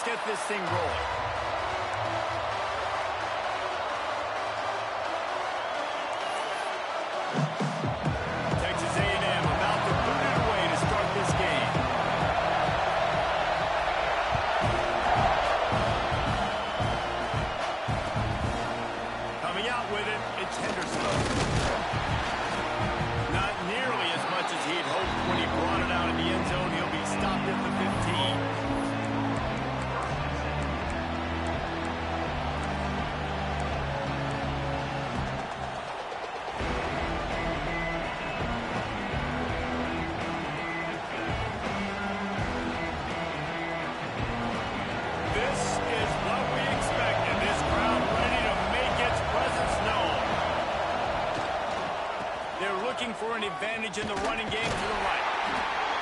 let's get this thing rolling. Texas A&M about to put it away to start this game. Coming out with it, it's Henderson. Not nearly as much as he'd hoped when he brought it out in the end zone. He'll be stopped at the 15. For an advantage in the running game to the right.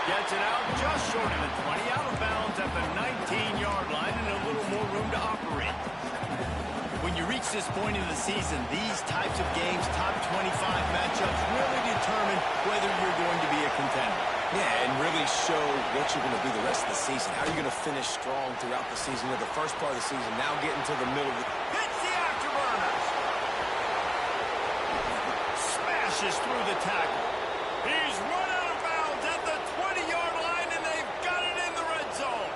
Gets it out just short of the 20, out of bounds at the 19-yard line, and a little more room to operate. When you reach this point in the season, these types of games, top 25 matchups, really determine whether you're going to be a contender. Yeah, and really show what you're going to be the rest of the season. How are you going to finish strong throughout the season? You know, the first part of the season, now getting to the middle of the... Hits the afterburners. Smashes through the tackle. He's run out of bounds at the 20-yard line, and they've got it in the red zone.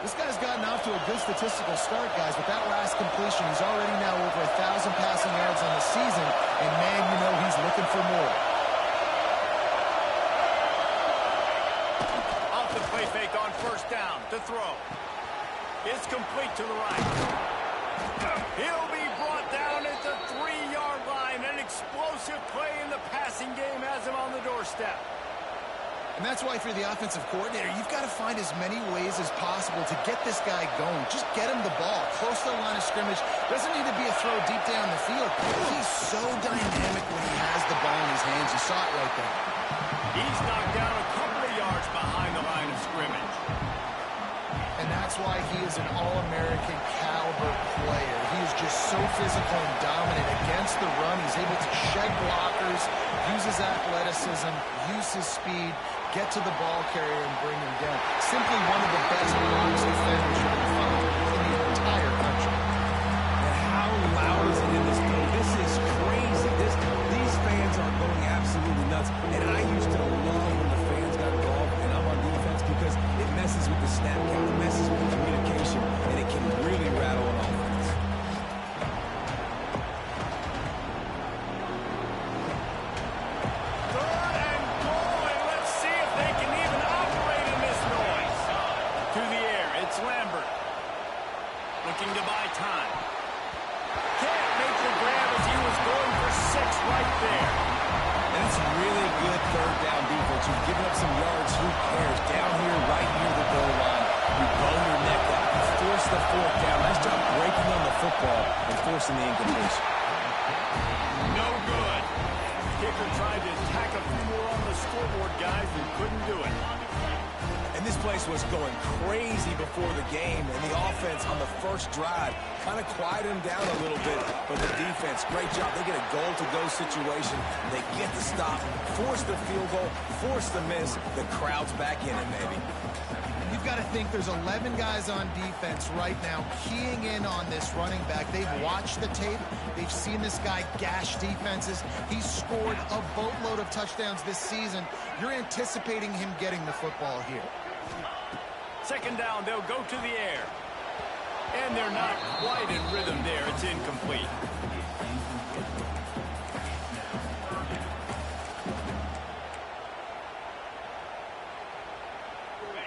This guy's gotten off to a good statistical start, guys. With that last completion, he's already now over 1,000 passing yards on the season, and man, you know he's looking for more. Off the play fake on first down to throw. It's complete to the right. He'll be brought down at the 3-yard line. An explosive play in the passing game has him on the doorstep. And that's why, if you're the offensive coordinator, you've got to find as many ways as possible to get this guy going. Just get him the ball close to the line of scrimmage. Doesn't need to be a throw deep down the field. He's so dynamic when he has the ball in his hands. You saw it right there. He's knocked down a couple of yards behind the line of scrimmage. And that's why he is an All-American caliber player. He is just so physical and dominant against the run. He's able to shed blockers, use his athleticism, use his speed, get to the ball carrier and bring him down. Simply one of the best box defenders you can find in the entire country. And how loud is it in this building? This is crazy. These fans are going absolutely nuts. And I used to love when the fans got involved and I'm on defense because it messes with the snap count, it messes with the communication, and it can really rattle an offense. Third and goal, and let's see if they can even operate in this noise. To the air, it's Lambert. Looking to buy time. Can't make the grab as he was going for 6 right there. That's really good third down defense. You've given up some yards, who cares? Down here, right near the goal line, you bone your neck out. You force the fourth down. Nice job breaking on the football and forcing the incompletion. No good. Kicker tried to tack a few more on the scoreboard, guys, and couldn't do it. And this place was going crazy before the game, and the offense on the first drive kind of quieted them down a little bit, but the defense, great job. They get a goal-to-go situation. They get the stop, force the field goal, force the miss. The crowd's back in it, baby. You've got to think there's 11 guys on defense right now keying in on this running back. They've watched the tape. They've seen this guy gash defenses. He's scored a boatload of touchdowns this season. You're anticipating him getting the football here. Second down, they'll go to the air. And they're not quite in rhythm there. It's incomplete.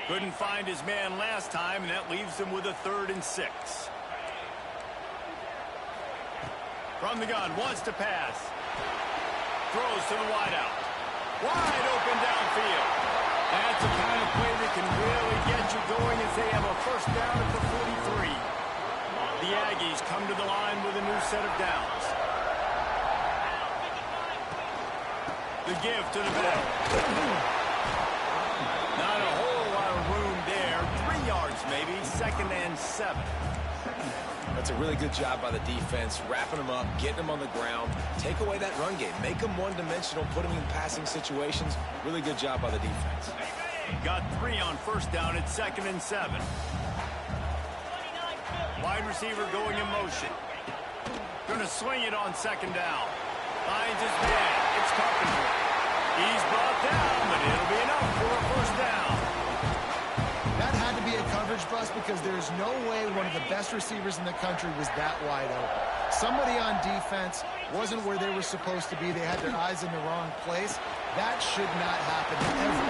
Couldn't find his man last time, and that leaves him with a 3rd and 6. From the gun, wants to pass. Throws to the wideout. Wide open downfield. That's the kind of play that can really get you going as they have a first down at the 43. The Aggies come to the line with a new set of downs. The give to the middle. Not a whole lot of room there. 3 yards maybe, 2nd and 7. That's a really good job by the defense, wrapping them up, getting them on the ground, take away that run game, make them one-dimensional, put them in passing situations. Really good job by the defense. Got 3 on first down at 2nd and 7. Wide receiver going in motion. Going to swing it on second down. Finds his man. It's Carpenter. He's brought down, but it'll be enough for a first down. That had to be a coverage bust because there's no way one of the best receivers in the country was that wide open. Somebody on defense wasn't where they were supposed to be. They had their eyes in the wrong place. That should not happen ever.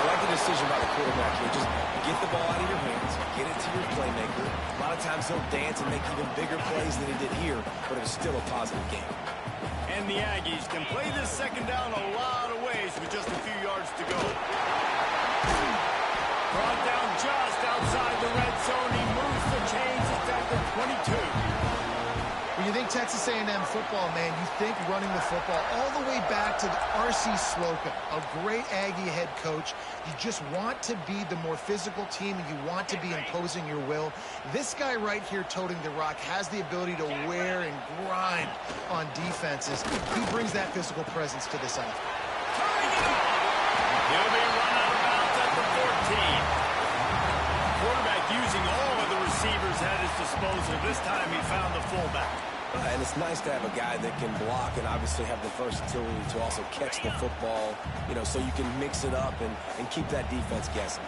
I like the decision by the quarterback here. Just get the ball out of your hands, get it to your playmaker. A lot of times he'll dance and make even bigger plays than he did here, but it was still a positive game. And the Aggies can play this second down a lot of ways with just a few yards to go. Brought down just outside the red zone. He moves the chains. It's at the 22. When you think Texas A&M football, man, you think running the football all the way back to the R.C. Slocum, a great Aggie head coach. You just want to be the more physical team, and you want to be imposing your will. This guy right here toting the rock has the ability to wear and grind on defenses. He brings that physical presence to this offense. He'll be run out of bounds at the 14. Quarterback using all of the receivers at his disposal. This time he found the fullback. And it's nice to have a guy that can block and obviously have the versatility to also catch the football, you know, so you can mix it up and keep that defense guessing.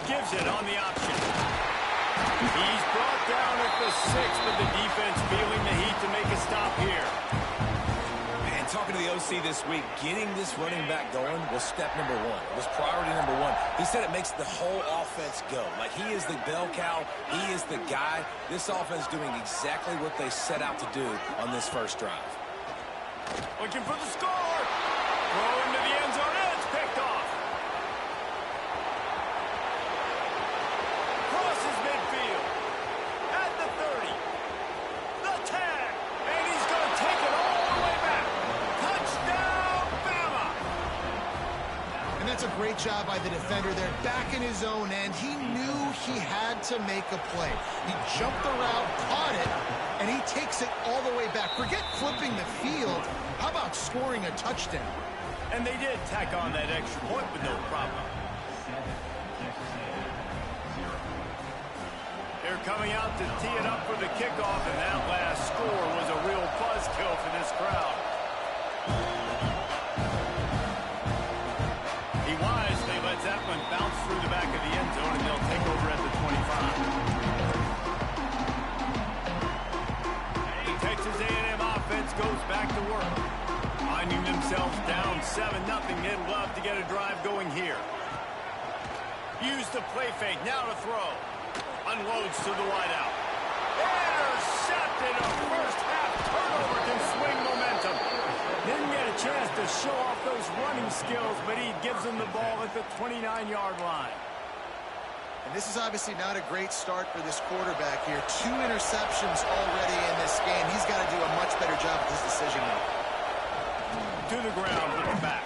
Gives it on the option. He's brought down at the 6, but the defense feeling the heat to make a stop here. Man, talking to the OC this week, getting this running back going was step number one. It was priority number one. He said it makes the whole offense go. Like, he is the bell cow. He is the guy. This offense doing exactly what they set out to do on this first drive. Looking for the score. Throw into the end zone. It's picked off. Crosses midfield. At the 30. The tag. And he's going to take it all the way back. Touchdown, Bama. And that's a great job by the defender there, back in his own end. He knew he had to make a play. He jumped the route, caught it, and he takes it all the way back. Forget flipping the field. How about scoring a touchdown? And they did tack on that extra point with no problem. They're coming out to tee it up for the kickoff, and that last score was a real buzzkill for this crowd. He wisely lets that one bounce through the back of the end zone, and they'll take over at the 25. The Texas A&M offense goes back to work. Finding themselves down 7-0, they'd love to get a drive going here. Use the play fake, now to throw. Unloads to the wideout. Intercepted. A first-half turnover can swing momentum. Didn't get a chance to show off those running skills, but he gives them the ball at the 29-yard line. And this is obviously not a great start for this quarterback here. 2 interceptions already in this game. He's got to do a much better job with his decision-making. To the ground with the back.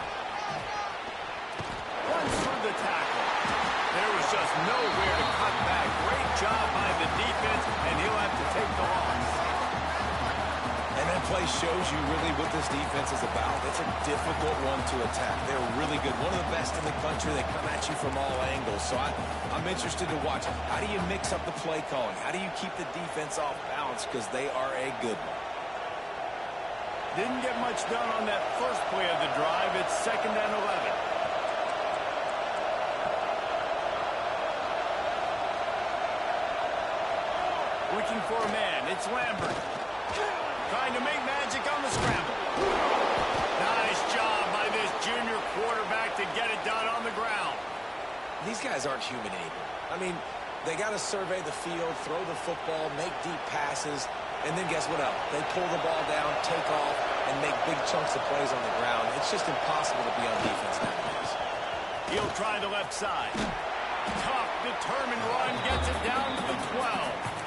Runs through the tackle. There was just nowhere to cut back. Great job by the defense, and he'll have to take the loss. And that play shows you really what this defense is about. It's a difficult one to attack. They're really good. One of the best in the country. They come at you from all angles. So I'm interested to watch. How do you mix up the play calling? How do you keep the defense off balance? Because they are a good one. Didn't get much done on that first play of the drive. It's 2nd and 11. Looking for a man. It's Lambert. Trying to make magic on the scramble. Nice job by this junior quarterback to get it done on the ground. These guys aren't human anymore. I mean, they got to survey the field, throw the football, make deep passes, and then guess what else? They pull the ball down, take off, and make big chunks of plays on the ground. It's just impossible to be on defense nowadays. He'll try the left side. Tough, determined run, gets it down to the 12.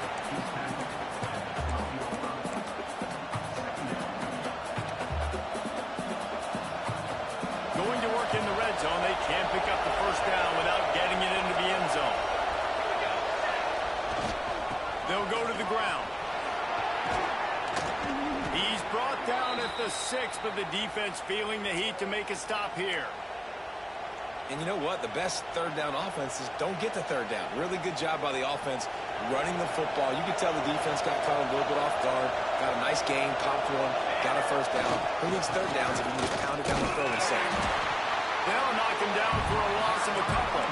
Going to work in the red zone. They can't pick up the first down without getting it into the end zone. They'll go to the ground. He's brought down at the 6, but the defense feeling the heat to make a stop here. And you know what? The best third down offenses don't get the third down. Really good job by the offense running the football. You can tell the defense got caught a little bit off guard. Got a nice game, popped one, got a first down. Who needs third downs if you can just pound it down the throat and second? They'll knock him down for a loss of a couple.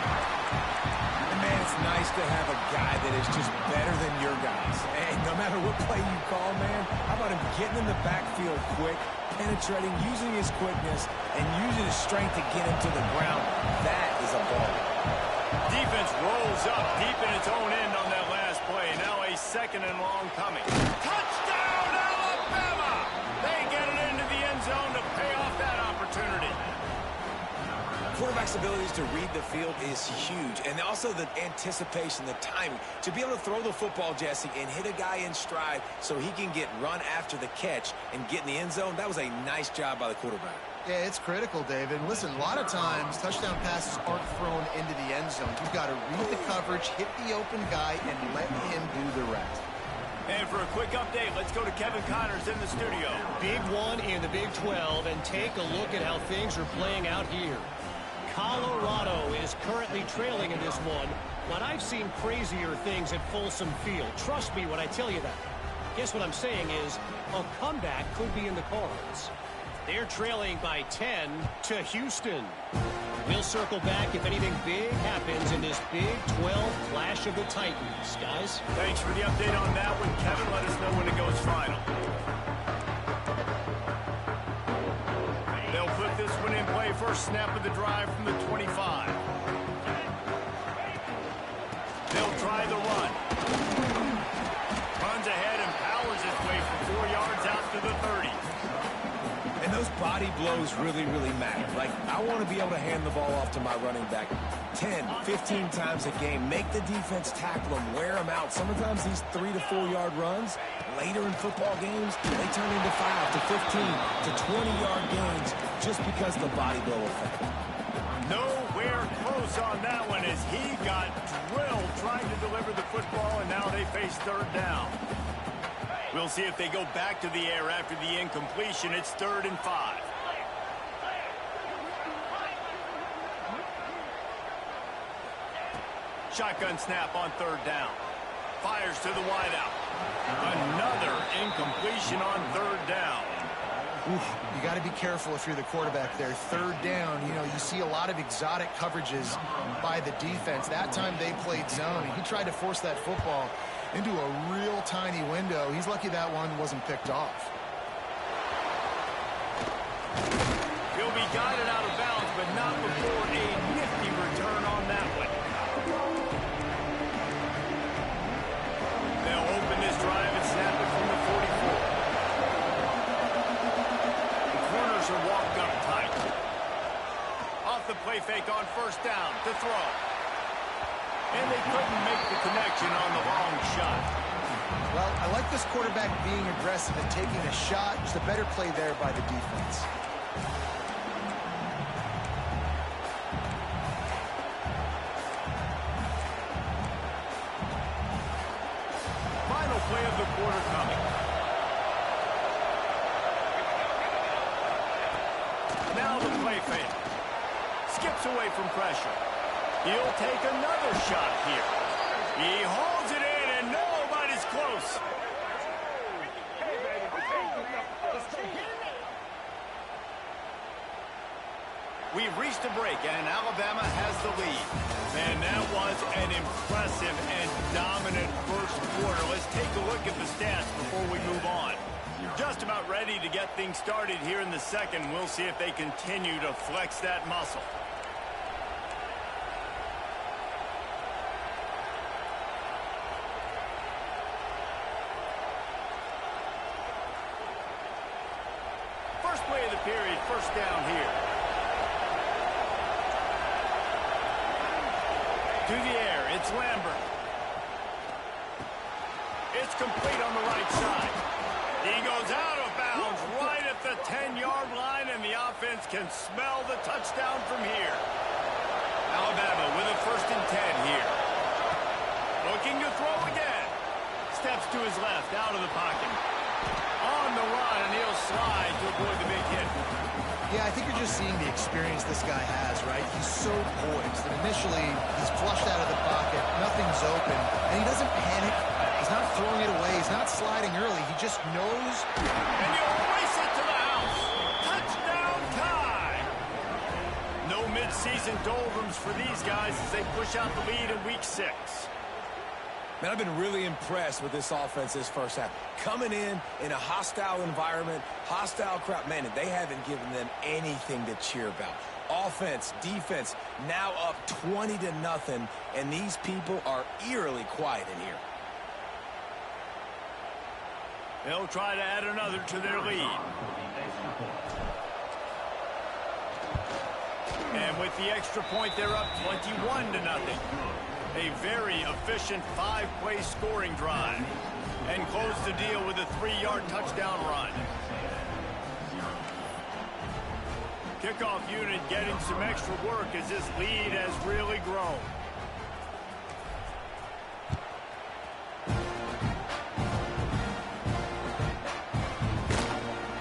And man, it's nice to have a guy that is just better than your guys. And no matter what play you call, man, how about him getting in the backfield quick, penetrating, using his quickness, and using his strength to get him to the ground. That is a ball. Defense rolls up deep in its own end on that last play. Now a second and long coming. Touchdown, Alabama! They get it into the end zone to pay off that opportunity. Quarterback's abilities to read the field is huge, and also the anticipation, the timing. To be able to throw the football, Jesse, and hit a guy in stride so he can get run after the catch and get in the end zone, that was a nice job by the quarterback. Yeah, it's critical, David. Listen, a lot of times, touchdown passes aren't thrown into the end zone. You've got to read the coverage, hit the open guy, and let him do the rest. And for a quick update, let's go to Kevin Connors in the studio. Big one in the Big 12, and take a look at how things are playing out here. Colorado is currently trailing in this one, but I've seen crazier things at Folsom Field. Trust me when I tell you that. Guess what I'm saying is a comeback could be in the cards. They're trailing by 10 to Houston. We'll circle back if anything big happens in this Big 12 clash of the Titans. Guys? Thanks for the update on that one, Kevin. Let us know when it goes final. They'll put this one in play. First snap of the drive from the 25. They'll try the run. Runs ahead and powers his way for 4 yards out to the 30. And those body blows really, really matter. Like, I want to be able to hand the ball off to my running back 10, 15 times a game. Make the defense tackle them, wear them out. Sometimes these 3 to 4 yard runs, later in football games, they turn into 5 to 15 to 20-yard gains just because of the body blow effect. Nowhere close on that one as he got drilled trying to deliver the football, and now they face third down. We'll see if they go back to the air after the incompletion. It's 3rd and 5. Shotgun snap on 3rd down. Fires to the wideout. Another incompletion on 3rd down. Oof, you got to be careful if you're the quarterback there. 3rd down, you see a lot of exotic coverages by the defense. That time they played zone, and he tried to force that football into a real tiny window. He's lucky that one wasn't picked off. He'll be guided out of bounds, but not before a nifty return on that one. They'll open this drive and snap it from the 44. The corners are walked up tight. Off the play fake on 1st down to throw. And they couldn't make the connection on the long shot. Well, I like this quarterback being aggressive and taking a shot. Just a better play there by the defense. Final play of the quarter coming. Now the play fake. Skips away from pressure. He'll take another shot here. He holds it in, and nobody's close. We've reached a break, and Alabama has the lead. Man, that was an impressive and dominant first quarter. Let's take a look at the stats before we move on. Just about ready to get things started here in the second. We'll see if they continue to flex that muscle. First play of the period, 1st down here. To the air, it's Lambert. It's complete on the right side. He goes out of bounds right at the 10-yard line, and the offense can smell the touchdown from here. Alabama with a 1st and 10 here. Looking to throw again. Steps to his left, out of the pocket. On the run, and he'll slide to avoid the big hit. Yeah, I think you're just seeing the experience this guy has, right? He's so poised. And initially, he's flushed out of the pocket. Nothing's open. And he doesn't panic. He's not throwing it away. He's not sliding early. He just knows. And he'll race it to the house. Touchdown tie. No midseason doldrums for these guys as they push out the lead in week 6. Man, I've been really impressed with this offense this first half. Coming in a hostile environment, hostile crowd. Man, they haven't given them anything to cheer about. Offense, defense, now up 20-0, and these people are eerily quiet in here. They'll try to add another to their lead. And with the extra point, they're up 21-0. A very efficient 5-play scoring drive. And close the deal with a 3-yard touchdown run. Kickoff unit getting some extra work as this lead has really grown.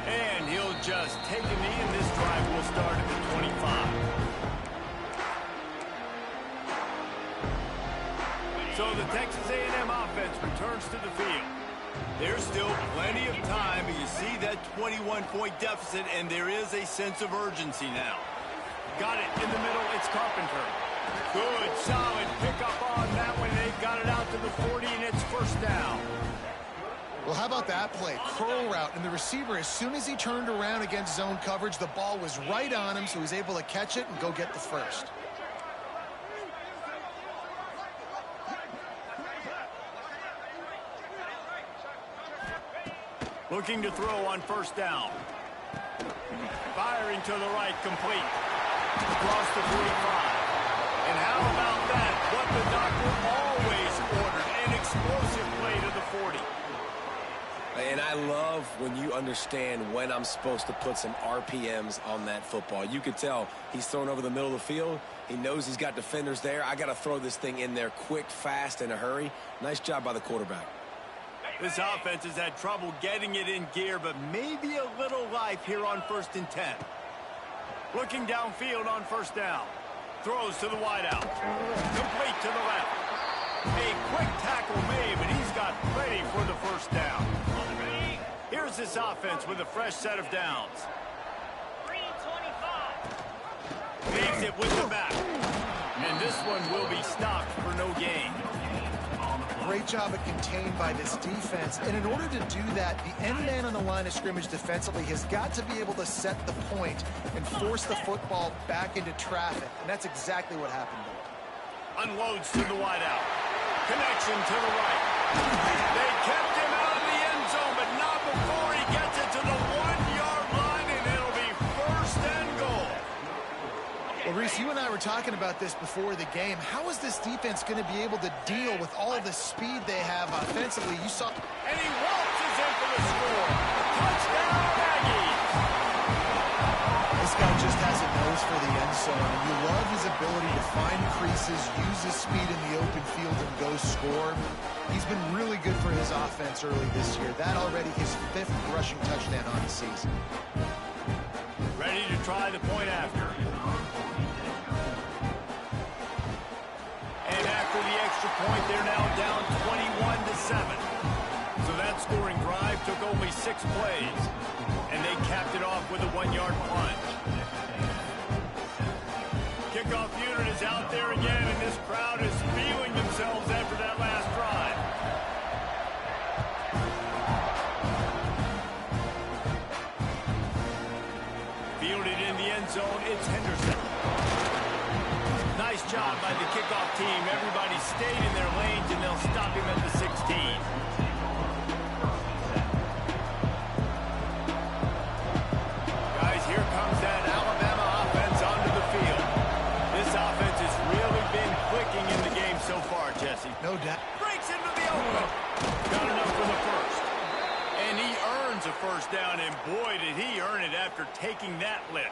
And he'll just take a knee, and this drive will start at the 25. So the Texas A&M offense returns to the field. There's still plenty of time, and you see that 21-point deficit, and there is a sense of urgency now. Got it in the middle, it's Carpenter. Good, solid pickup on that one. They've got it out to the 40, and it's first down. Well, how about that play? Curl route, and the receiver, as soon as he turned around against zone coverage, the ball was right on him, so he's able to catch it and go get the first. Looking to throw on first down. Firing to the right, complete. Across the 45. And how about that? What the doctor always ordered, an explosive play to the 40. And I love when you understand when I'm supposed to put some RPMs on that football. You could tell he's thrown over the middle of the field. He knows he's got defenders there. I got to throw this thing in there quick, fast, in a hurry. Nice job by the quarterback. This offense has had trouble getting it in gear, but maybe a little life here on 1st and 10. Looking downfield on first down. Throws to the wideout. Complete to the left. A quick tackle made, but he's got plenty for the first down. Here's this offense with a fresh set of downs. 325. Makes it with the back. And this one will be stopped for no gain. Great job at contained by this defense. And in order to do that, the end man on the line of scrimmage defensively has got to be able to set the point and force the football back into traffic. And that's exactly what happened there. Unloads to the wideout. Connection to the right. They kept him out of the end zone, but not before he gets it to the 1-yard line, and it'll be first and goal. Well, Reese, you and I were talking about this before the game. How is this defense going to be able to deal with all the speed they have offensively? You saw... And he waltzes in for the score. Touchdown, Aggies. This guy just has a nose for the end zone, and you love his ability to find creases, use his speed in the open field, and go score. He's been really good for his offense early this year. That already his 5th rushing touchdown on the season. Ready to try the point after. And after the extra point, they're now down 21-7. So that scoring drive took only 6 plays. And they capped it off with a 1-yard plunge. Kickoff unit is out there again, and this crowd is feeling themselves after that last drive. Fielded in the end zone, it's Henderson. Nice job by the kickoff team. Everybody stayed in their lanes, and they'll stop him at the 16. Guys, here comes that Alabama offense onto the field. This offense has really been clicking in the game so far, Jesse. No doubt. Breaks into the open. Got enough for the first. And he earns a first down, and boy, did he earn it after taking that lift.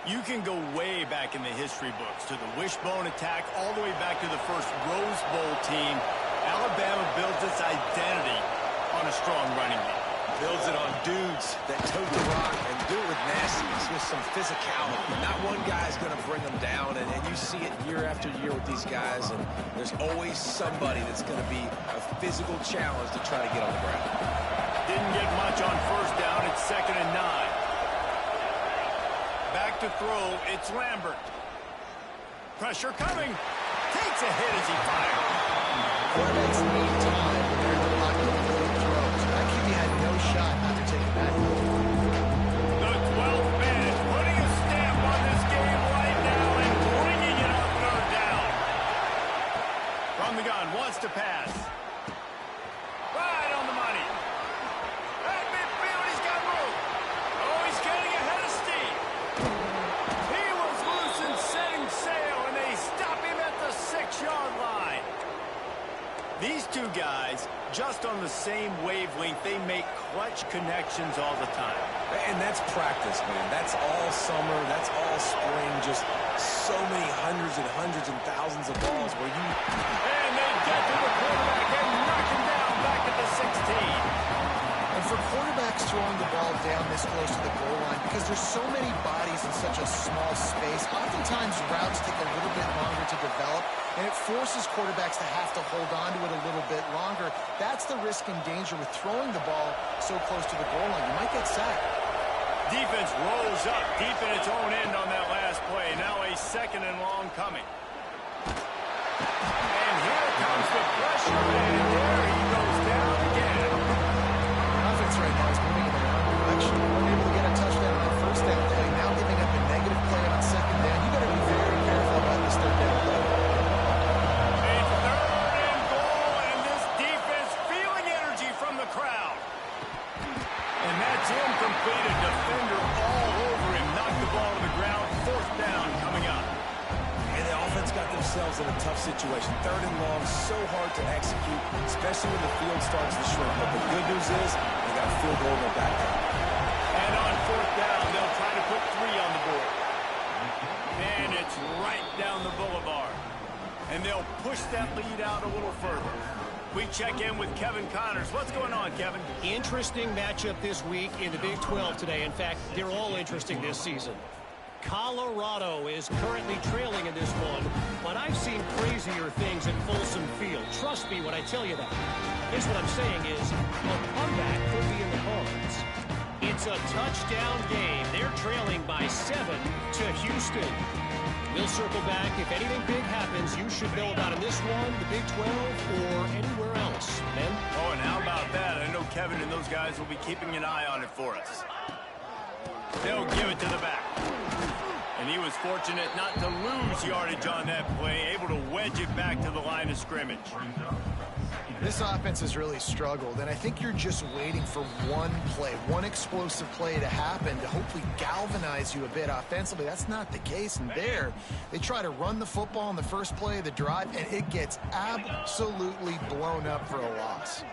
You can go way back in the history books to the wishbone attack, all the way back to the first Rose Bowl team. Alabama builds its identity on a strong running game. Builds it on dudes that tote the rock and do it with nastiness, with some physicality. Not one guy's going to bring them down, and you see it year after year with these guys, and there's always somebody that's going to be a physical challenge to try to get on the ground. Didn't get much on first down. It's 2nd and 9. Back to throw. It's Lambert. Pressure coming. Takes a hit as he fires. Quarterbacks need time when they're in the pocket to complete throws. That QB had no shot after taking that. The 12th man is putting a stamp on this game right now and bringing it up 3rd down. From the gun, wants to pass. Right on the money. At midfield, he's got room. Oh, he's getting ahead of steam. He was loose and setting sail, and they stop him at the 6-yard line. These two guys, just on the same wavelength, they make clutch connections all the time. And that's practice, man. That's all summer. That's all spring. Just so many hundreds and thousands of balls where you... And they get to the quarterback and knock him down back at the 16. And for quarterbacks throwing the ball down this close to the goal line, because there's so many bodies in such a small space, oftentimes routes take a little bit longer to develop, and it forces quarterbacks to have to hold on to it a little bit longer. That's the risk and danger with throwing the ball so close to the goal line. You might get sacked. Defense rolls up deep in its own end on that last play. Now a 2nd and long coming. And here comes the pressure, and there he goes down again. Offense right now is moving in the wrong direction. We're able to get a touchdown on first down play. Now giving up a negative play on 2nd down. You got to be very careful about this 3rd down play. A 3rd and goal, and this defense feeling energy from the crowd. And that's incomplete. A defender all over him. Knocked the ball to the ground. 4th down coming up. And the offense got themselves in a tough situation. 3rd and long, so hard to execute, especially when the field starts to shrink. But the good news is they got a field goal in their back pocket. And on 4th down, they'll try to put 3 on the board. And it's right down the boulevard. And they'll push that lead out a little further. We check in with Kevin Connors. What's going on, Kevin? Interesting matchup this week in the Big 12 today. In fact, they're all interesting this season. Colorado is currently trailing in this one, but I've seen crazier things at Folsom Field. Trust me when I tell you that. Here's what I'm saying is a comeback could be in the cards. It's a touchdown game. They're trailing by 7 to Houston. We'll circle back. If anything big happens, you should know about in this one, the Big 12, or anywhere else. Ben? Oh, and how about that? I know Kevin and those guys will be keeping an eye on it for us. They'll give it to the back. And he was fortunate not to lose yardage on that play, able to wedge it back to the line of scrimmage. This offense has really struggled, and I think you're just waiting for one play, one explosive play to happen to hopefully galvanize you a bit offensively. That's not the case, and there, they try to run the football in the first play of the drive, and it gets absolutely blown up for a loss.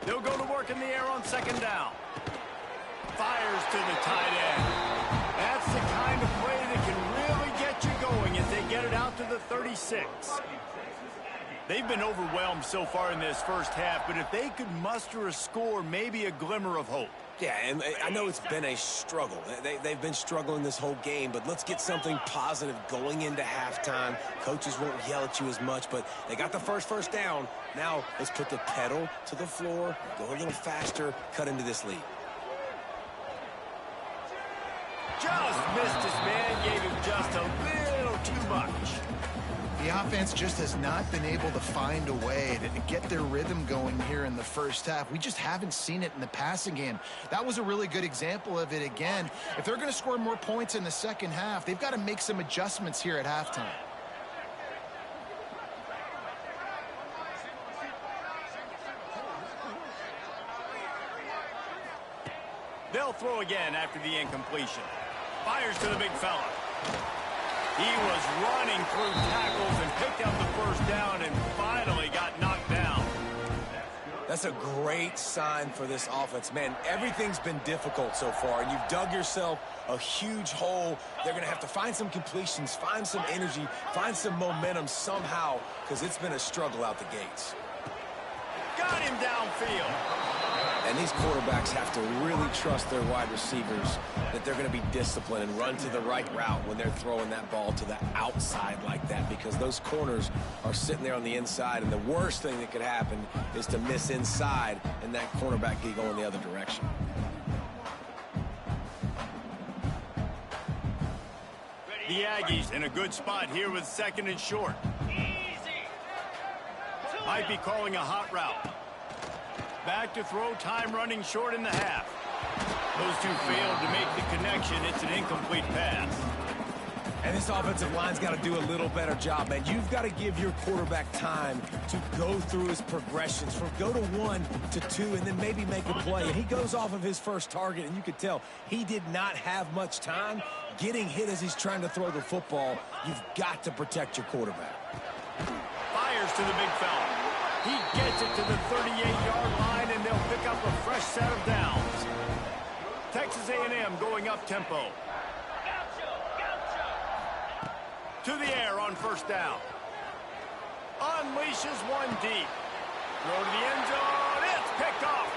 They'll go to work in the air on 2nd down. Fires to the tight end. That's the kind of play that can really get you going as they get it out to the 36. They've been overwhelmed so far in this first half, but if they could muster a score, maybe a glimmer of hope. Yeah, and I know it's been a struggle. They've been struggling this whole game, but let's get something positive going into halftime. Coaches won't yell at you as much, but they got the first down. Now let's put the pedal to the floor, go a little faster, cut into this lead. Just missed his man, gave him just a little too much. The offense just has not been able to find a way to get their rhythm going here in the first half. We just haven't seen it in the passing game. That was a really good example of it again. If they're going to score more points in the second half, they've got to make some adjustments here at halftime. They'll throw again after the incompletion. Fires to the big fella. He was running through tackles and picked up the first down and finally got knocked down. That's a great sign for this offense. Man, everything's been difficult so far, and you've dug yourself a huge hole. They're going to have to find some completions, find some energy, find some momentum somehow, because it's been a struggle out the gates. Got him downfield. And these quarterbacks have to really trust their wide receivers that they're going to be disciplined and run to the right route when they're throwing that ball to the outside like that, because those corners are sitting there on the inside, and the worst thing that could happen is to miss inside and that cornerback get going the other direction. The Aggies in a good spot here with 2nd and short. Might be calling a hot route. Back to throw, time running short in the half. Those two failed to make the connection. It's an incomplete pass. And this offensive line's got to do a little better job, man. You've got to give your quarterback time to go through his progressions from go to 1 to 2 and then maybe make a play. And he goes off of his first target, and you could tell he did not have much time getting hit as he's trying to throw the football. You've got to protect your quarterback. Fires to the big fella. He gets it to the 38-yard line, and they'll pick up a fresh set of downs. Texas A&M going up tempo. To the air on 1st down. Unleashes one deep. Throw to the end zone. It's picked off.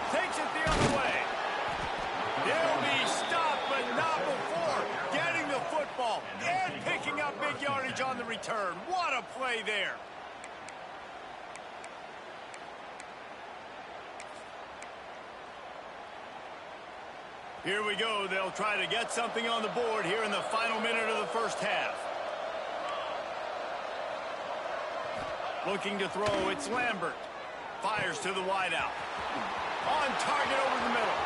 Takes it the other way. He'll be stopped, but not before getting the football and picking up big yardage on the return. What a play there. Here we go. They'll try to get something on the board here in the final minute of the first half. Looking to throw, it's Lambert. Fires to the wideout. On target over the middle.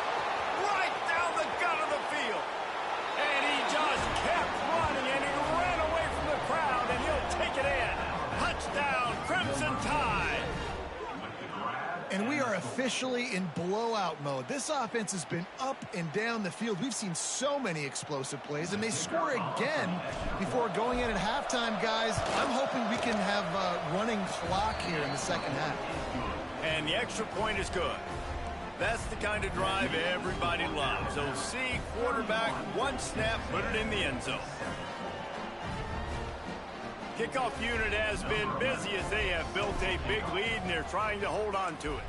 Right down the gut of the field. And he just kept running, and he ran away from the crowd, and he'll take it in. Touchdown, Crimson Tide. And we are officially in blowout mode. This offense has been up and down the field. We've seen so many explosive plays, and they score again before going in at halftime, guys. I'm hoping we can have a running clock here in the second half. And the extra point is good. That's the kind of drive everybody loves. So see quarterback, one snap, put it in the end zone. Kickoff unit has been busy as they have built a big lead, and they're trying to hold on to it.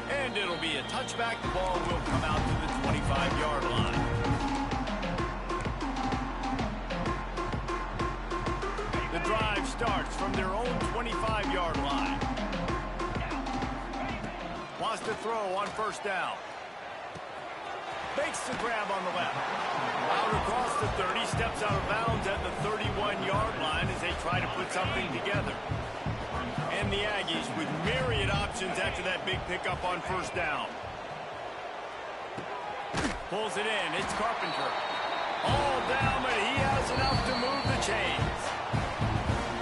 And it'll be a touchback. The ball will come out to the 25-yard line. The drive starts from their own 25-yard line. Wants to throw on 1st down. Makes the grab on the left. Out across the 30, steps out of bounds at the 31-yard line as they try to put something together. And the Aggies with myriad options after that big pickup on 1st down. Pulls it in. It's Carpenter. All down, but he has enough to move the chains.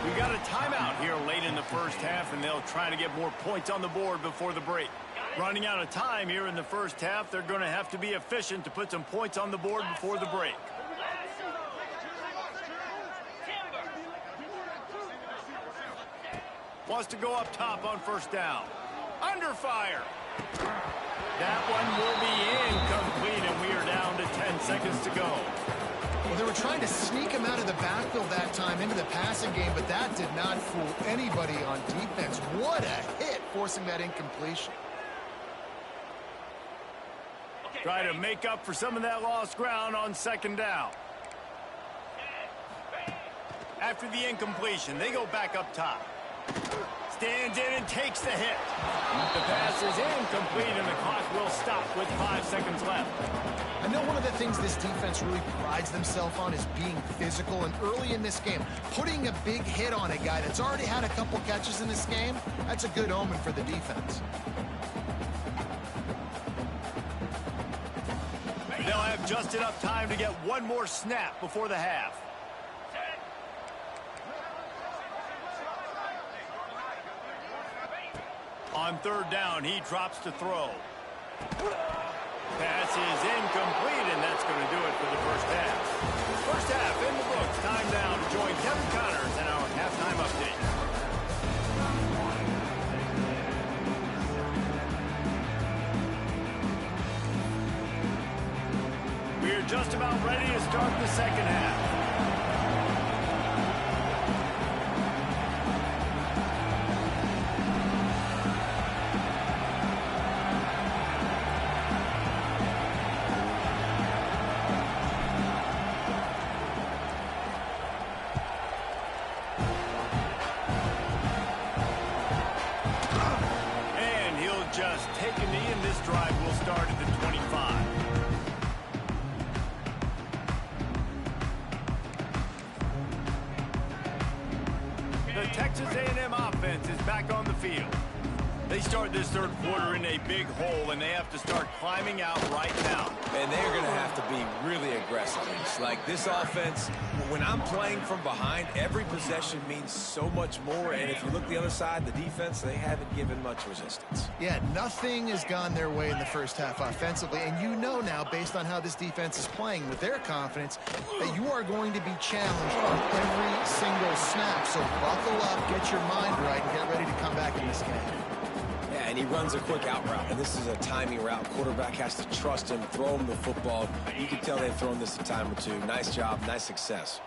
We've got a timeout here late in the first half, and they'll try to get more points on the board before the break. Running out of time here in the first half. They're going to have to be efficient to put some points on the board before the break. Wants to go up top on 1st down. Under fire. That one will be incomplete, and we are down to 10 seconds to go. Well, they were trying to sneak him out of the backfield that time into the passing game, but that did not fool anybody on defense. What a hit, forcing that incompletion. Try to make up for some of that lost ground on 2nd down. After the incompletion, they go back up top. Stands in and takes the hit. The pass is incomplete, and the clock will stop with 5 seconds left. I know one of the things this defense really prides themselves on is being physical, and early in this game, putting a big hit on a guy that's already had a couple catches in this game, that's a good omen for the defense. They'll have just enough time to get one more snap before the half. On 3rd down, he drops to throw. Pass is incomplete, and that's going to do it for the first half. First half in the books. Time now to join Kevin Connors in our halftime update. We're just about ready to start the second half. Texas A&M offense is back on the field. They start this third quarter in a big hole, and they have to start climbing out right now. And they're going to have to be really aggressive. It's like this offense, when I'm playing from behind, every possession means so much more. And if you look the other side, the defense, they haven't given much resistance. Yeah, nothing has gone their way in the first half offensively. And you know now, based on how this defense is playing with their confidence, that you are going to be challenged on every single snap. So buckle up, get your mind right, and get ready to come back in this game. Yeah, and he runs a quick out route, and this is a timing route. Quarterback has to trust him, throw him the football. You can tell they've thrown this a time or two. Nice job, nice success.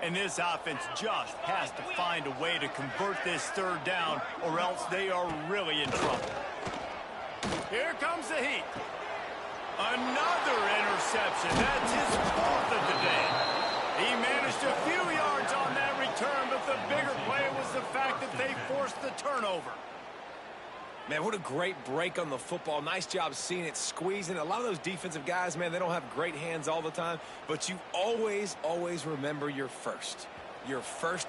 And this offense just has to find a way to convert this third down, or else they are really in trouble. Here comes the heat. Another interception. That's his fourth of the day. He managed a few yards on that return, but the bigger play was the fact that they forced the turnover. Man, what a great break on the football. Nice job seeing it, squeezing. A lot of those defensive guys, man, they don't have great hands all the time, but you always, always remember your first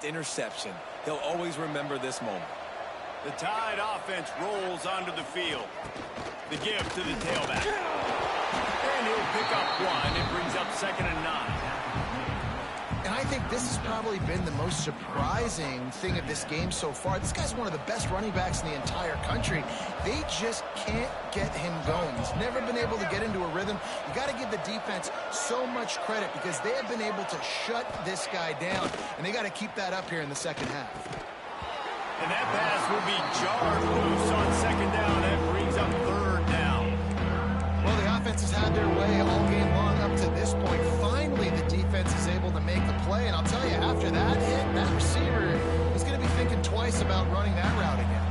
interception. He'll always remember this moment. The Tide offense rolls onto the field. The give to the tailback. And he'll pick up one. It brings up 2nd and 9. And I think this has probably been the most surprising thing of this game so far. This guy's one of the best running backs in the entire country. They just can't get him going. He's never been able to get into a rhythm. You got to give the defense so much credit because they have been able to shut this guy down, and they got to keep that up here in the second half. And that pass will be jarred loose on 2nd down. That brings up 3rd down. Well, the offense has had their way all game long up to this point. Finally, the defense is able to make the play, and I'll tell you, after that hit, that receiver is going to be thinking twice about running that route again.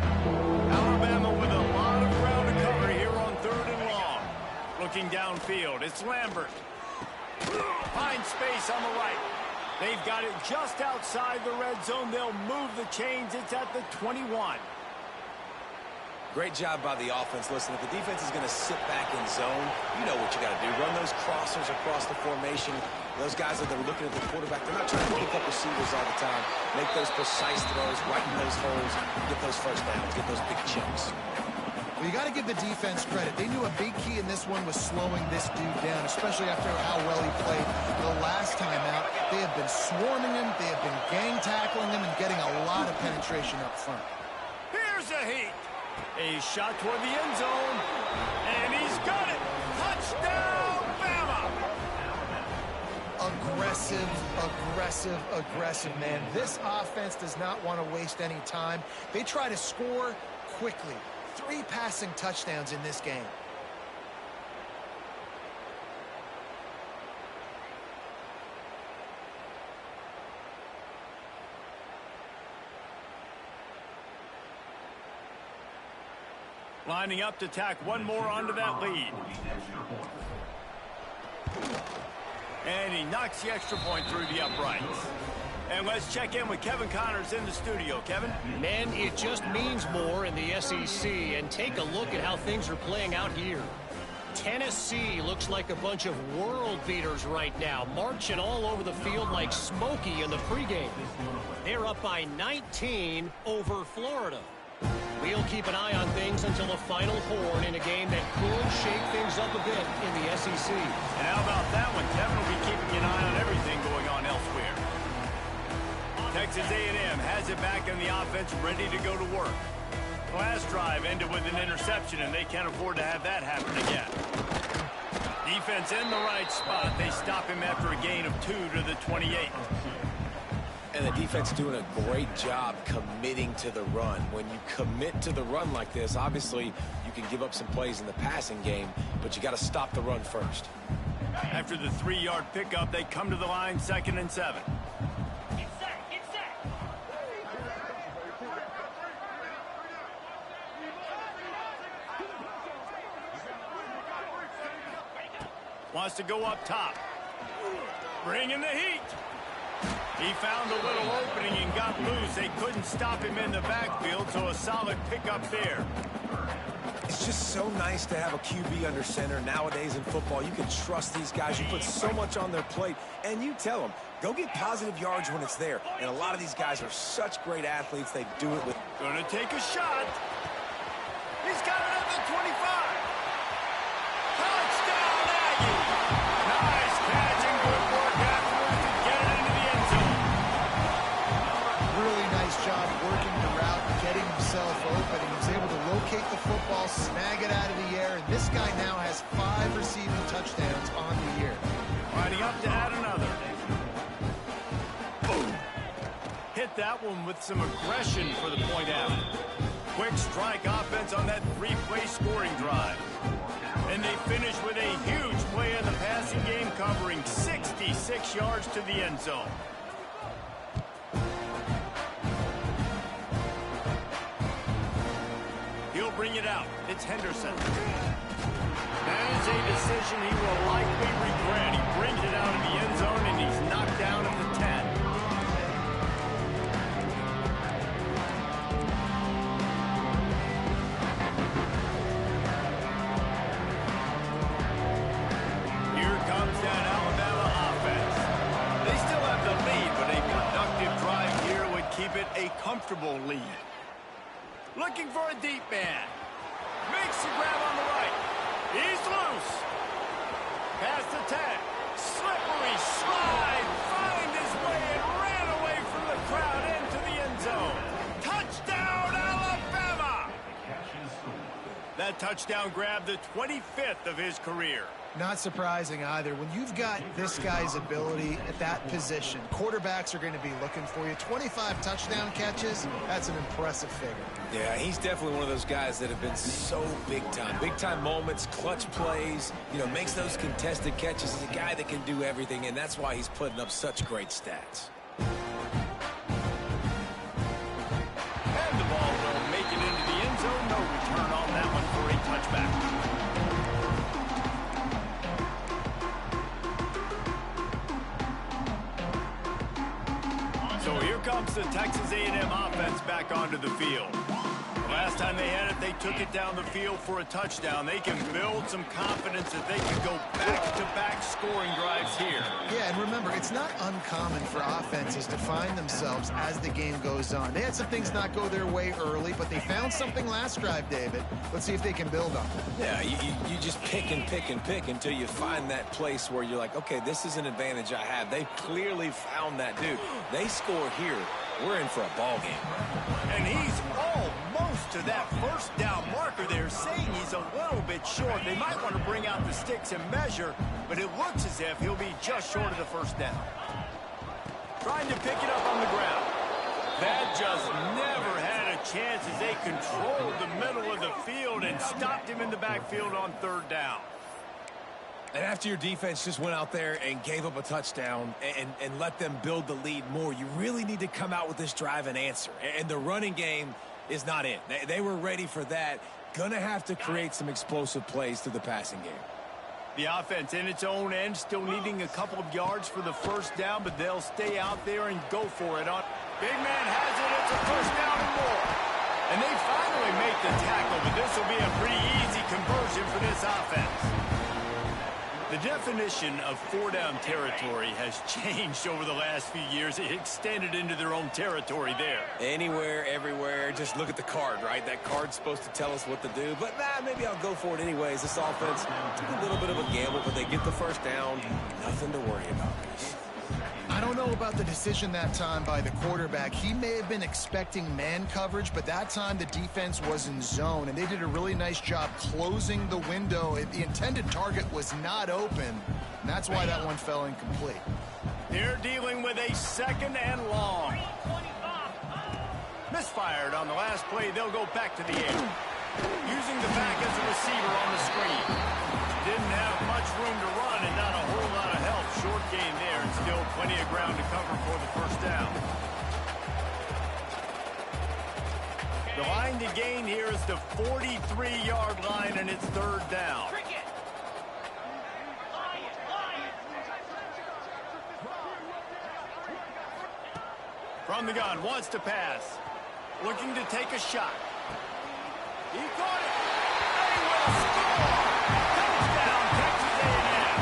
Alabama with a lot of ground to cover here on 3rd and long. Looking downfield, it's Lambert. Finds space on the right. They've got it just outside the red zone. They'll move the chains. It's at the 21. Great job by the offense. Listen, if the defense is going to sit back in zone, you know what you got to do. Run those crossers across the formation. Those guys that are looking at the quarterback, they're not trying to pick up receivers all the time. Make those precise throws, right in those holes, get those first downs, get those big chunks. Well, you got to give the defense credit. They knew a big key in this one was slowing this dude down, especially after how well he played the last time out. They have been swarming him, they have been gang tackling him, and getting a lot of penetration up front. Here's a heat. A shot toward the end zone, and he's got it. Touchdown, Bama! Aggressive, man. This offense does not want to waste any time. They try to score quickly. 3 passing touchdowns in this game. Lining up to tack one more onto that lead. And he knocks the extra point through the uprights. And let's check in with Kevin Connors in the studio. Kevin? Men, it just means more in the SEC. And take a look at how things are playing out here. Tennessee looks like a bunch of world beaters right now, marching all over the field like Smokey in the pregame. They're up by 19 over Florida. We'll keep an eye on things until the final horn in a game that could shake things up a bit in the SEC. And how about that one? Kevin will be keeping an eye on everything going on elsewhere. Texas A&M has it back in the offense, ready to go to work. Last drive ended with an interception, and they can't afford to have that happen again. Defense in the right spot. They stop him after a gain of 2 to the 28. And the defense doing a great job committing to the run. When you commit to the run like this, obviously you can give up some plays in the passing game, but you got to stop the run first. After the 3-yard pickup, they come to the line, 2nd and 7. Wants to go up top. Bringing the heat. He found a little opening and got loose. They couldn't stop him in the backfield, so a solid pickup there. It's just so nice to have a QB under center. Nowadays in football, you can trust these guys. You put so much on their plate, and you tell them, go get positive yards when it's there. And a lot of these guys are such great athletes. They do it with... Gonna take a shot. He's got it at the 25. Touchdown, Aggie. Nice catch and good work afterwards to get it into the end zone. Really nice job working the route and getting himself open. He was able to locate the football, snag it out of the air, and this guy now has 5 receiving touchdowns on the year. Lining up to add another. Boom. Hit that one with some aggression for the point after. Quick strike offense on that 3-play scoring drive. And they finish with a huge play in the passing game, covering 66 yards to the end zone. He'll bring it out. It's Henderson. That is a decision he will likely regret. He brings it out of the end zone, and he's knocked down at the 10. Here comes that Alabama offense. They still have the lead, but a productive drive here would keep it a comfortable lead. Looking for a deep man. Makes the grab on the right. He's loose. Past the 10. Slippery slide. Find his way and ran away from the crowd into the end zone. Touchdown, Alabama! That touchdown grabbed the 25th of his career. Not surprising either. When you've got this guy's ability at that position, quarterbacks are going to be looking for you. 25 touchdown catches, that's an impressive figure. Yeah, he's definitely one of those guys that have been so big time. Big time moments, clutch plays, you know, makes those contested catches. He's a guy that can do everything, and that's why he's putting up such great stats. And the ball will make it into the end zone. No return on that one for a touchback. So here comes the Texas A&M offense back onto the field. The last time they had it, they took it down the field for a touchdown. They can build some confidence that they can go back-to-back scoring drives here. Yeah, and remember, it's not uncommon for offenses to find themselves as the game goes on. They had some things not go their way early, but they found something last drive, David. Let's see if they can build on it. Yeah, you just pick and pick and pick until you find that place where you're like, okay, this is an advantage I have. They clearly found that dude. They score here. We're in for a ball game. And he's almost to that first down marker there, saying he's a little bit short. They might want to bring out the sticks and measure, but it looks as if he'll be just short of the first down. Trying to pick it up on the ground. That just never had a chance as they controlled the middle of the field and stopped him in the backfield on third down. And after your defense just went out there and gave up a touchdown and let them build the lead more, you really need to come out with this drive and answer. And the running game is not it. They were ready for that. Gonna have to create some explosive plays through the passing game. The offense in its own end still needing a couple of yards for the first down, but they'll stay out there and go for it. Big man has it. It's a first down and more. And they finally make the tackle, but this will be a pretty easy conversion for this offense. The definition of four-down territory has changed over the last few years. It extended into their own territory there. Anywhere, everywhere, just look at the card, right? That card's supposed to tell us what to do, but maybe I'll go for it anyways. This offense took a little bit of a gamble, but they get the first down. Nothing to worry about. I don't know about the decision that time by the quarterback. He may have been expecting man coverage, but that time the defense was in zone, and they did a really nice job closing the window. The intended target was not open, and that's why that one fell incomplete. They're dealing with a second and long. Misfired on the last play. They'll go back to the air. Using the back as a receiver on the screen. Didn't have much room to run and not a whole lot of help. Short gain there and still plenty of ground to cover for the first down. The line to gain here is the 43-yard line, and it's third down. From the gun, wants to pass. Looking to take a shot. He caught it. will score. Touchdown, Texas A&M.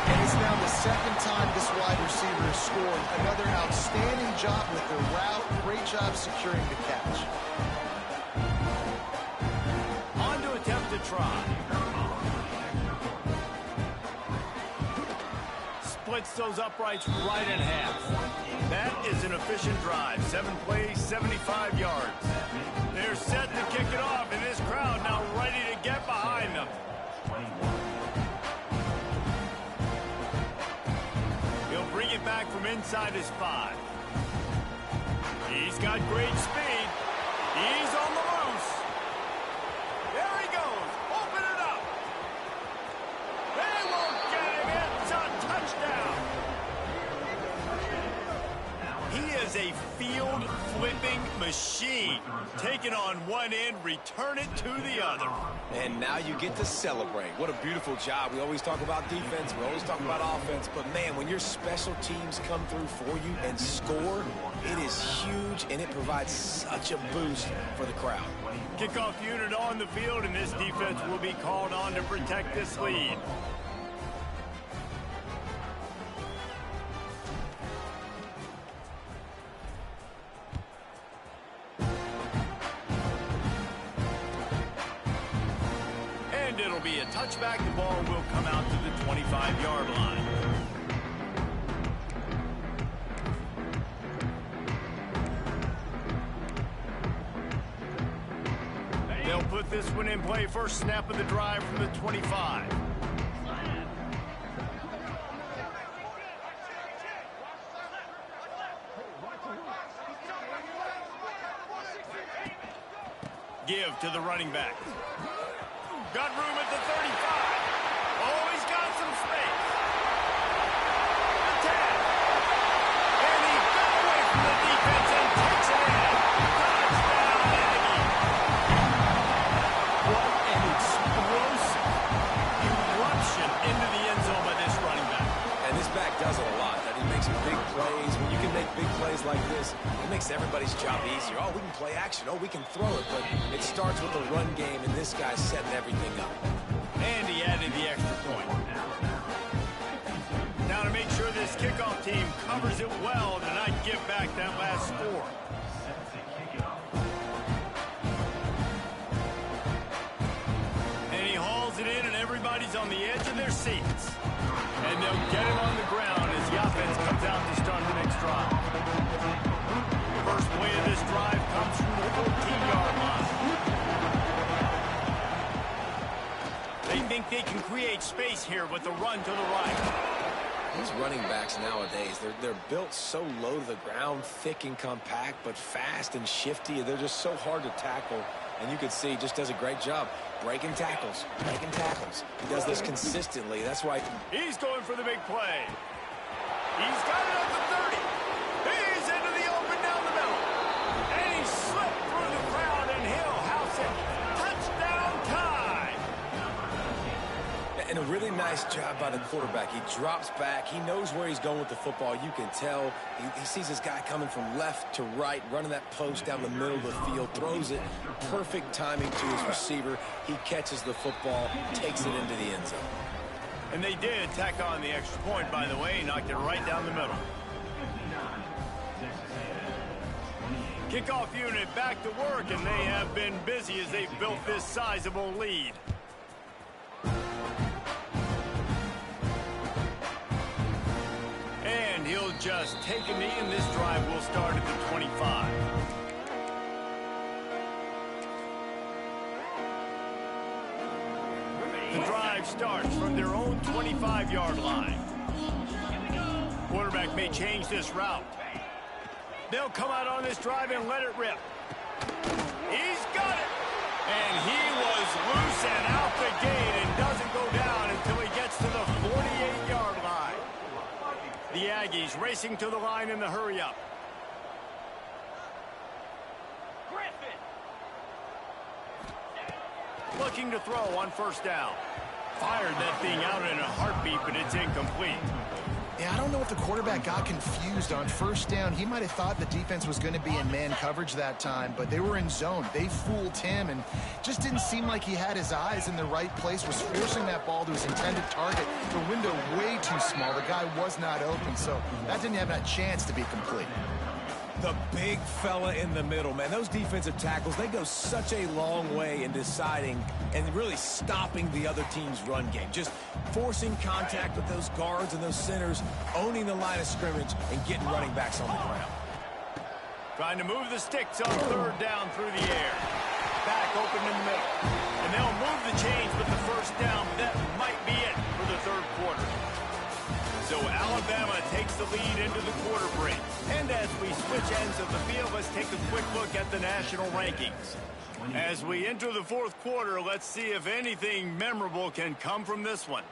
And it's now the second time this wide receiver has scored. Another outstanding job with the route. Great job securing the catch. On to attempt to try. Splits those uprights right in half. That is an efficient drive. 7 plays, 75 yards. They're set to kick it off, and this crowd now ready to get behind them. He'll bring it back from inside his 5. He's got great speed. He's on the loose. There he goes. Open it up. They won't get him. It's a touchdown. He is a field-flipping machine. Take it on one end, return it to the other. And now you get to celebrate. What a beautiful job. We always talk about defense. We always talk about offense. But, man, when your special teams come through for you and score, it is huge, and it provides such a boost for the crowd. Kickoff unit on the field, and this defense will be called on to protect this lead. And it'll be a touchback. The ball will come out to the 25-yard line. They'll put this one in play. First snap of the drive from the 25. Give to the running back. Got room at the 35. Oh, he's got some space. The 10. And he got away from the defense and takes it in. Touchdown, Aggie. What an explosive eruption into the end zone by this running back. And this back does it a lot. That he makes big plays. When you can make big plays like this, it makes everybody's job easier. Oh, we can play action. Oh, we can throw it. But it starts with the run game, and this guy's setting everything up. And he added the extra point. Now to make sure this kickoff team covers it well to not give back that last score. And he hauls it in, and everybody's on the edge of their seats. And they'll get him on the ground as the offense comes out to start the next drive. First play of this drive comes from the 14-yard line. They think they can create space here with the run to the right. These running backs nowadays, they're built so low to the ground, thick and compact, but fast and shifty. They're just so hard to tackle. And you can see he just does a great job breaking tackles, breaking tackles. He does this consistently. That's why He's going for the big play. He's got it at the 30. He's into the open down the middle. And he slipped through the crowd, and he'll house it. Touchdown time. And a really nice job by the quarterback. He drops back. He knows where he's going with the football. You can tell. He sees this guy coming from left to right, running that post down the middle of the field, throws it. Perfect timing to his receiver. He catches the football, takes it into the end zone. And they did tack on the extra point, by the way. Knocked it right down the middle. Kickoff unit back to work, and they have been busy as they've built this sizable lead. And he'll just take a knee, and this drive will start at the 25. The drive starts from their own 25-yard line. Quarterback may change this route. They'll come out on this drive and let it rip. He's got it. And he was loose and out the gate and doesn't go down until he gets to the 48-yard line. The Aggies racing to the line in the hurry-up. Looking to throw on first down. Fired that thing out in a heartbeat, but it's incomplete. Yeah, I don't know if the quarterback got confused on first down. He might have thought the defense was going to be in man coverage that time, but they were in zone. They fooled him and just didn't seem like he had his eyes in the right place, was forcing that ball to his intended target. The window way too small. The guy was not open, so that didn't have that chance to be complete. The big fella in the middle, man. Those defensive tackles, they go such a long way in deciding and really stopping the other team's run game. Just forcing contact with those guards and those centers, owning the line of scrimmage, and getting running backs on the ground. Trying to move the sticks on third down through the air. Back open in the middle. And they'll move the chains with the first down. That might be it for the third quarter. So Alabama takes the lead into the quarter break. And as we switch ends of the field, let's take a quick look at the national rankings. As we enter the fourth quarter, let's see if anything memorable can come from this one.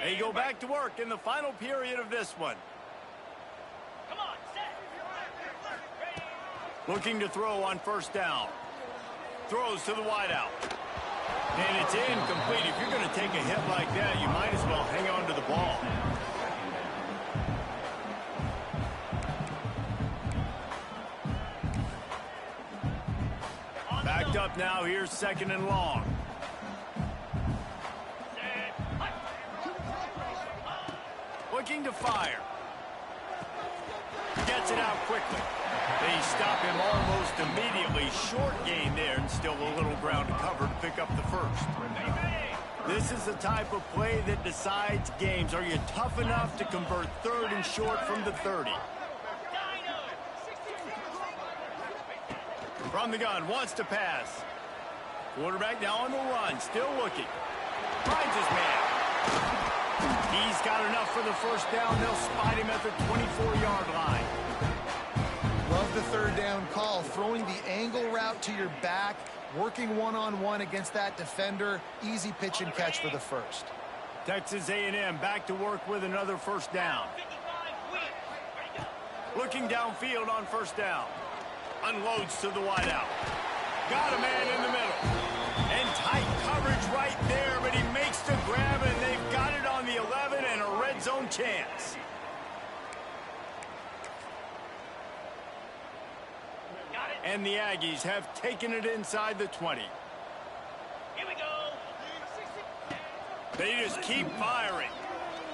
They go back to work in the final period of this one. Looking to throw on first down. Throws to the wideout. And it's incomplete. If you're going to take a hit like that, you might as well hang on to the ball. Backed up now. Here's second and long. Looking to fire. Gets it out quickly. They stop him almost immediately. Short gain there and still a little ground to cover to pick up the first. This is the type of play that decides games. Are you tough enough to convert third and short from the 30? From the gun, wants to pass. Quarterback now on the run, still looking. Finds his man. He's got enough for the first down. They'll spot him at the 24-yard line. Love the third down call. Throwing the angle route to your back, working one-on-one against that defender. Easy pitch and catch for the first. Texas A&M back to work with another first down. Looking downfield on first down. Unloads to the wideout. Got a man in the middle. And tight coverage right there, but he makes the grab, and they've got it on the 11 and a red zone chance. And the Aggies have taken it inside the 20. Here we go. They just keep firing.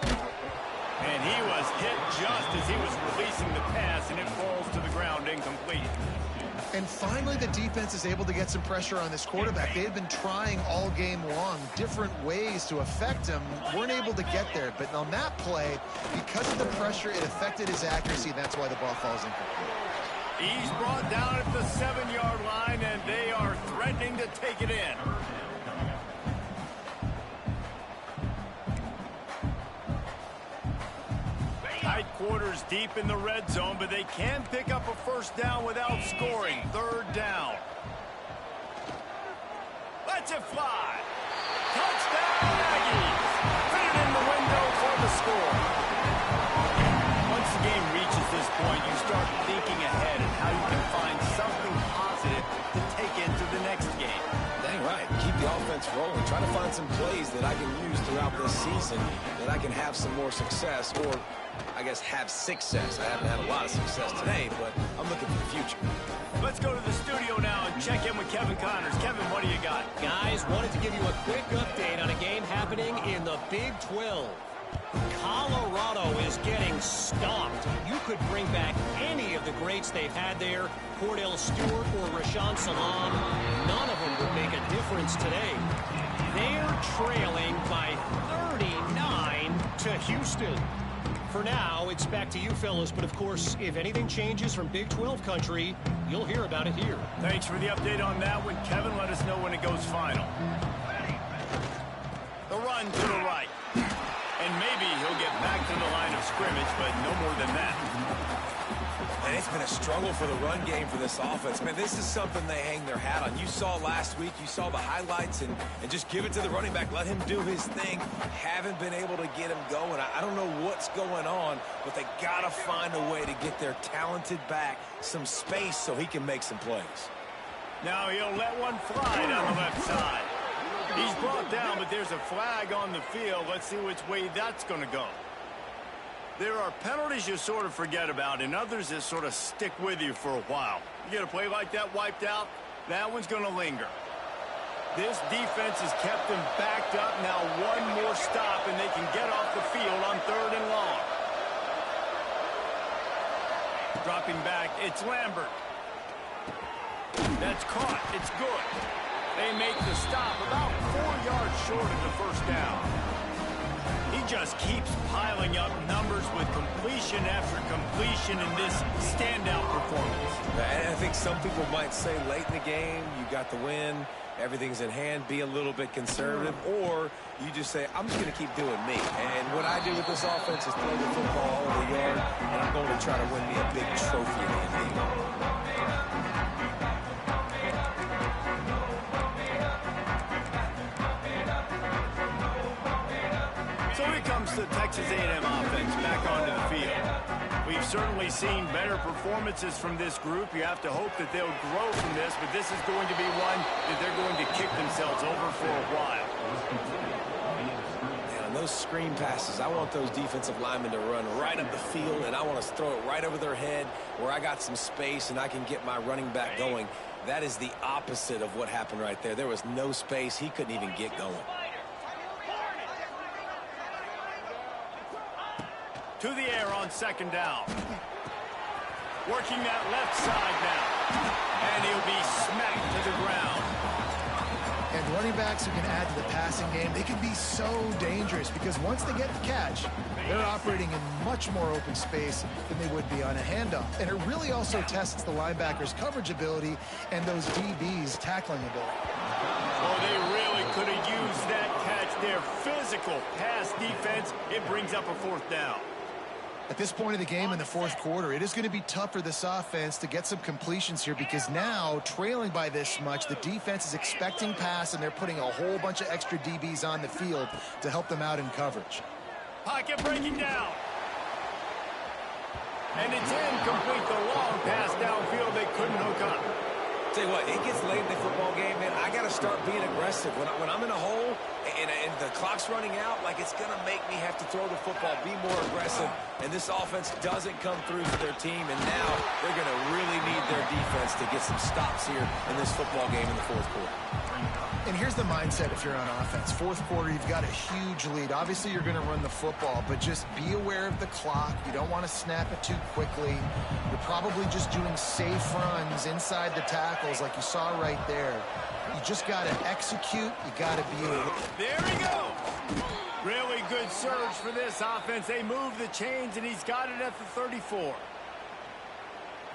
And he was hit just as he was releasing the pass, and it falls to the ground incomplete. And finally, the defense is able to get some pressure on this quarterback. They've been trying all game long different ways to affect him. Weren't able to get there. But on that play, because of the pressure, it affected his accuracy. That's why the ball falls incomplete. He's brought down at the 7-yard line, and they are threatening to take it in. Tight quarters deep in the red zone, but they can pick up a first down without scoring. Third down. Lets it fly. Touchdown, Aggies. Fit it in the window for the score. Once the game reaches this point, you start thinking ahead and how you can find something positive to take into the next game. Dang right. Keep the offense rolling. Try to find some plays that I can use throughout this season that I can have some more success, or I guess have success. I haven't had a lot of success today, but I'm looking for the future. Let's go to the studio now and check in with Kevin Connors. Kevin, what do you got? Guys, wanted to give you a quick update on a game happening in the Big 12. Colorado is getting stomped. You could bring back any of the greats they've had there, Cordell Stewart or Rashaan Salam. None of them would make a difference today. They're trailing by 39 to Houston. For now, it's back to you fellas, but of course, if anything changes from Big 12 country, you'll hear about it here. Thanks for the update on that one, Kevin. Let us know when it goes final. The run to the right. And maybe he'll get back to the line of scrimmage, but no more than that. And it's been a struggle for the run game for this offense. Man, this is something they hang their hat on. You saw last week, you saw the highlights, and just give it to the running back. Let him do his thing. Haven't been able to get him going. I don't know what's going on, but they got to find a way to get their talented back some space so he can make some plays. Now he'll let one fly down the left side. He's brought down, but there's a flag on the field. Let's see which way that's going to go. There are penalties you sort of forget about and others that sort of stick with you for a while. You get a play like that wiped out, that one's going to linger. This defense has kept them backed up. Now one more stop and they can get off the field on 3rd and long. Dropping back, it's Lambert. That's caught. It's good. They make the stop about 4 yards short of the first down. He just keeps piling up numbers with completion after completion in this standout performance. And I think some people might say late in the game, you got the win, everything's in hand, be a little bit conservative, or you just say, I'm just going to keep doing me. And what I do with this offense is throw the football all over the yard, and I'm going to try to win me a big trophy at the end of the year. So here comes the Texas A&M offense back onto the field. We've certainly seen better performances from this group. You have to hope that they'll grow from this, but this is going to be one that they're going to kick themselves over for a while. And on those screen passes, I want those defensive linemen to run right up the field, and I want to throw it right over their head where I got some space and I can get my running back going. That is the opposite of what happened right there. There was no space. He couldn't even get going. To the air on 2nd down. Working that left side now. And he'll be smacked to the ground. And running backs who can add to the passing game, they can be so dangerous because once they get the catch, they're operating in much more open space than they would be on a handoff. And it really also tests the linebackers' coverage ability and those DBs' tackling ability. Oh, they really could have used that catch. Their physical pass defense, it brings up a 4th down. At this point of the game in the 4th quarter, it is going to be tough for this offense to get some completions here because now, trailing by this much, the defense is expecting pass, and they're putting a whole bunch of extra DBs on the field to help them out in coverage. Pocket breaking down. And it's incomplete. The long pass downfield they couldn't hook up. Tell you what, it gets late in the football game, man. I got to start being aggressive. When I'm in a hole and the clock's running out, like it's going to make me have to throw the football, be more aggressive. And this offense doesn't come through for their team, and now they're going to really need their defense to get some stops here in this football game in the 4th quarter. And here's the mindset if you're on offense. 4th quarter, you've got a huge lead. Obviously, you're going to run the football, but just be aware of the clock. You don't want to snap it too quickly. You're probably just doing safe runs inside the tackles like you saw right there. You just got to execute. You got to be able to... There he goes. Really good surge for this offense. They move the chains, and he's got it at the 34.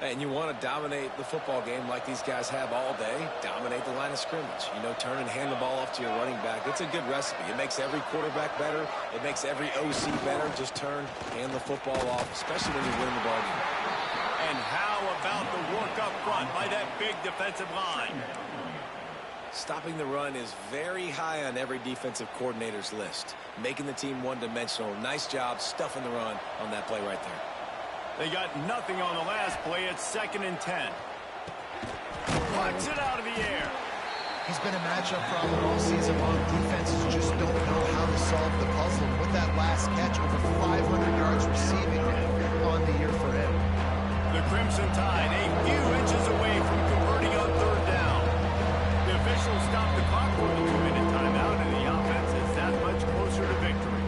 And you want to dominate the football game like these guys have all day. Dominate the line of scrimmage. You know, turn and hand the ball off to your running back. It's a good recipe. It makes every quarterback better. It makes every OC better. Just turn, hand the football off, especially when you're winning the ball game. And how about the work up front by that big defensive line? Stopping the run is very high on every defensive coordinator's list. Making the team one-dimensional. Nice job stuffing the run on that play right there. They got nothing on the last play. It's 2nd and 10. Punts it out of the air. He's been a matchup problem all season long. Defenses just don't know how to solve the puzzle. With that last catch, over 500 yards receiving on the year for him. The Crimson Tide a few inches away from converting on 3rd down. The officials stopped the clock for the 2-minute timeout, and the offense is that much closer to victory.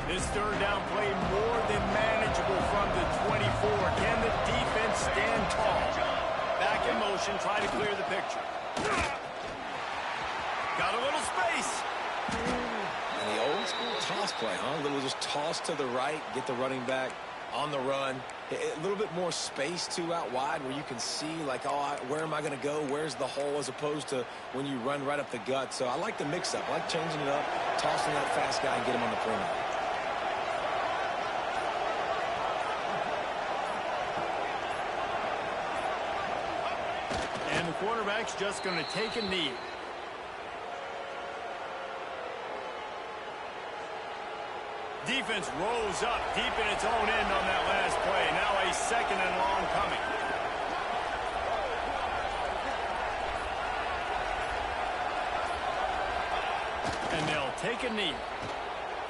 This 3rd down play more than manageable from the 24. Can the defense stand tall? Back in motion, try to clear the picture. Got a little space. And the old school toss play, huh? A little just toss to the right, get the running back on the run. A little bit more space, too, out wide where you can see, like, oh, where am I going to go? Where's the hole, as opposed to when you run right up the gut. So I like the mix-up. I like changing it up, tossing that fast guy and get him on the perimeter. And the quarterback's just going to take a knee. Defense rolls up deep in its own end on that last play. Now a 2nd and long coming. And they'll take a knee.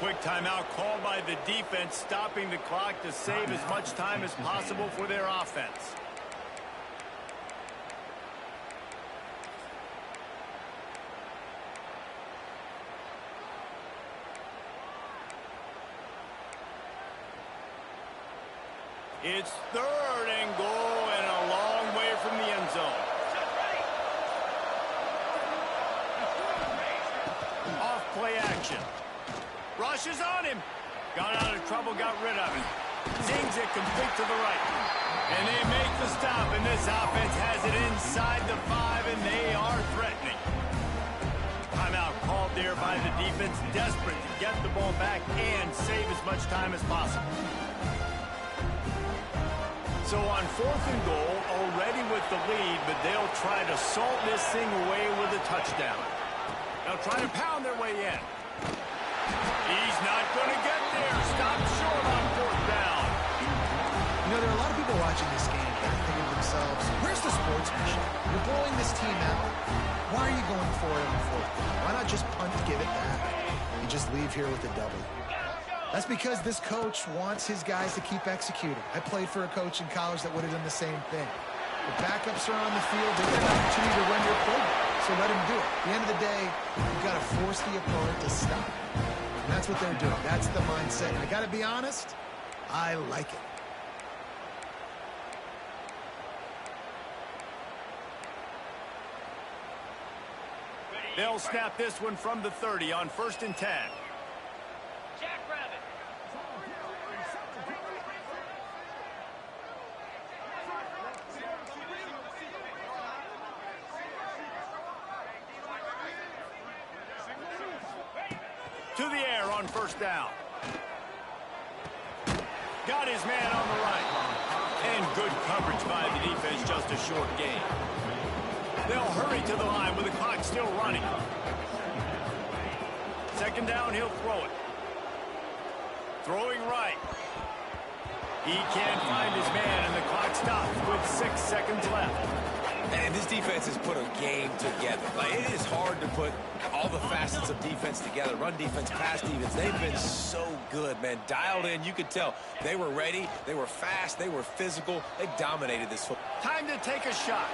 quick timeout called by the defense, stopping the clock to save as much time as possible for their offense. It's 3rd and goal and a long way from the end zone. Off play action. Rushes on him. Got out of trouble, got rid of it. Zings it complete to the right. And they make the stop, and this offense has it inside the 5, and they are threatening. Timeout called there by the defense, desperate to get the ball back and save as much time as possible. So on 4th and goal, already with the lead, but they'll try to salt this thing away with a touchdown. They'll try to pound their way in. He's not going to get there. Stopped short on 4th down. You know, there are a lot of people watching this game that are thinking to themselves, where's the sportsmanship? You're blowing this team out. Why are you going for it on 4th down? Why not just punt to give it back and just leave here with a W? That's because this coach wants his guys to keep executing. I played for a coach in college that would have done the same thing. The backups are on the field. They get an opportunity to run your program, so let him do it. At the end of the day, you've got to force the opponent to stop. And that's what they're doing. That's the mindset. And I got to be honest, I like it. They'll snap this one from the 30 on 1st and 10. To the air on 1st down. Got his man on the right. And good coverage by the defense, just a short gain. They'll hurry to the line with the clock still running. 2nd down, he'll throw it. Throwing right. He can't find his man, and the clock stops with 6 seconds left. And this defense has put a game together. Like, it is hard to put all the facets of defense together. Run defense, pass defense. They've been so good, man. Dialed in. You could tell they were ready. They were fast. They were physical. They dominated this football. Time to take a shot.